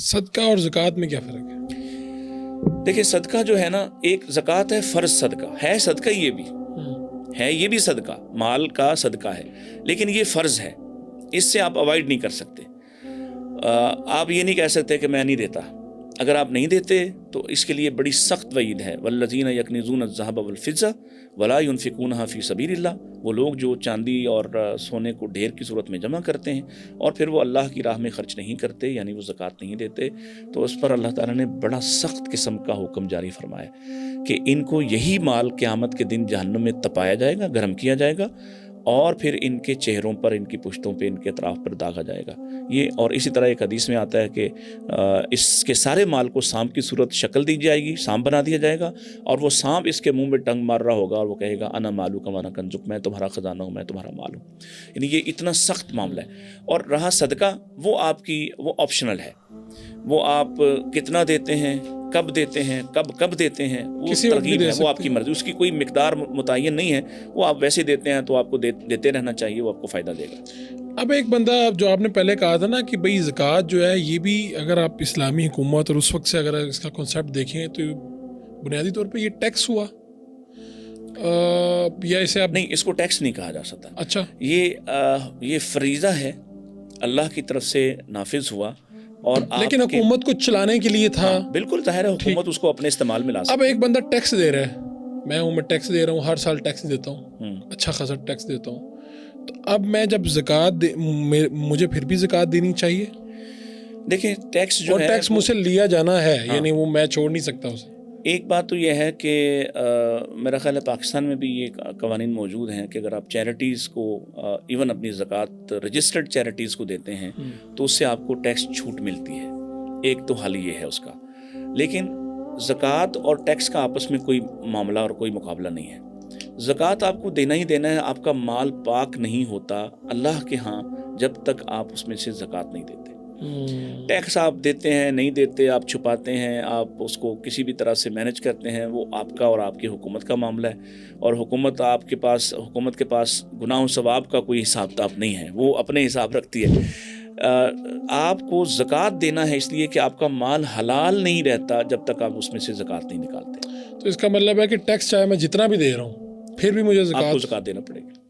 صدقہ اور زکوٰۃ میں کیا فرق ہے؟ دیکھیں صدقہ جو ہے نا، ایک زکوٰۃ ہے فرض صدقہ ہے، صدقہ یہ بھی ہے، یہ بھی صدقہ مال کا صدقہ ہے، لیکن یہ فرض ہے، اس سے آپ اوائڈ نہیں کر سکتے۔ آپ یہ نہیں کہہ سکتے کہ میں نہیں دیتا، اگر آپ نہیں دیتے تو اس کے لیے بڑی سخت وعید ہے۔ والذین یکنزون الذھب والفضہ ولا ينفقونها فی سبیل اللہ، وہ لوگ جو چاندی اور سونے کو ڈھیر کی صورت میں جمع کرتے ہیں اور پھر وہ اللہ کی راہ میں خرچ نہیں کرتے، یعنی وہ زکوٰۃ نہیں دیتے، تو اس پر اللہ تعالیٰ نے بڑا سخت قسم کا حکم جاری فرمایا کہ ان کو یہی مال قیامت کے دن جہنم میں تپایا جائے گا، گرم کیا جائے گا، اور پھر ان کے چہروں پر، ان کی پشتوں پہ، ان کے اطراف پر داغا جائے گا یہ۔ اور اسی طرح ایک حدیث میں آتا ہے کہ اس کے سارے مال کو سانپ کی صورت شکل دی جائے گی، سانپ بنا دیا جائے گا، اور وہ سانپ اس کے منہ میں ٹنگ مار رہا ہوگا اور وہ کہے گا انا مالک وانا کنزک، میں تمہارا خزانہ ہوں، میں تمہارا مال ہوں۔ یعنی یہ اتنا سخت معاملہ ہے۔ اور رہا صدقہ، وہ آپ کی وہ آپشنل ہے، وہ آپ کتنا دیتے ہیں، کب دیتے ہیں، کب دیتے ہیں، وہ ترغیب ہے، وہ آپ کی مرضی، اس کی کوئی مقدار متعین نہیں ہے، وہ آپ ویسے دیتے ہیں تو آپ کو دیتے رہنا چاہیے، وہ آپ کو فائدہ دے گا۔ اب ایک بندہ، جو آپ نے پہلے کہا تھا نا کہ بھئی زکوٰۃ جو ہے یہ بھی، اگر آپ اسلامی حکومت اور اس وقت سے اگر اس کا کنسیپٹ دیکھیں تو بنیادی طور پہ یہ ٹیکس ہوا، یا اسے آپ نہیں، اس کو ٹیکس نہیں کہا جا سکتا۔ اچھا، یہ فریضہ ہے، اللہ کی طرف سے نافذ ہوا، اور لیکن حکومت کو چلانے کے لیے تھا۔ بالکل ظاہر ہے، حکومت اس کو اپنے استعمال میں لا سکتی۔ اب ایک بندہ ٹیکس دے رہا ہے، میں ٹیکس دے رہا ہوں، ہر سال ٹیکس دیتا ہوں، اچھا خاصا ٹیکس دیتا ہوں، تو اب میں جب زکوٰۃ مجھے پھر بھی زکوٰۃ دینی چاہیے؟ دیکھیں ٹیکس جو اور ہے، ٹیکس مجھ سے لیا جانا ہے، یعنی وہ میں چھوڑ نہیں سکتا اسے۔ ایک بات تو یہ ہے کہ میرا خیال ہے پاکستان میں بھی یہ قوانین موجود ہیں کہ اگر آپ چیریٹیز کو ایون اپنی زکوٰۃ رجسٹرڈ چیریٹیز کو دیتے ہیں تو اس سے آپ کو ٹیکس چھوٹ ملتی ہے، ایک تو حل یہ ہے اس کا۔ لیکن زکوٰۃ اور ٹیکس کا آپس میں کوئی معاملہ اور کوئی مقابلہ نہیں ہے۔ زکوٰۃ آپ کو دینا ہی دینا ہے، آپ کا مال پاک نہیں ہوتا اللہ کے ہاں جب تک آپ اس میں سے زکوٰۃ نہیں دیتے۔ ٹیکس آپ دیتے ہیں، نہیں دیتے، آپ چھپاتے ہیں، آپ اس کو کسی بھی طرح سے مینج کرتے ہیں، وہ آپ کا اور آپ کی حکومت کا معاملہ ہے، اور حکومت کے پاس گناہ و ثواب کا کوئی حساب کتاب نہیں ہے، وہ اپنے حساب رکھتی ہے۔ آپ کو زکوٰۃ دینا ہے اس لیے کہ آپ کا مال حلال نہیں رہتا جب تک آپ اس میں سے زکوٰۃ نہیں نکالتے۔ تو اس کا مطلب ہے کہ ٹیکس چاہے میں جتنا بھی دے رہا ہوں پھر بھی مجھے آپ کو زکوٰۃ دینا پڑے گی۔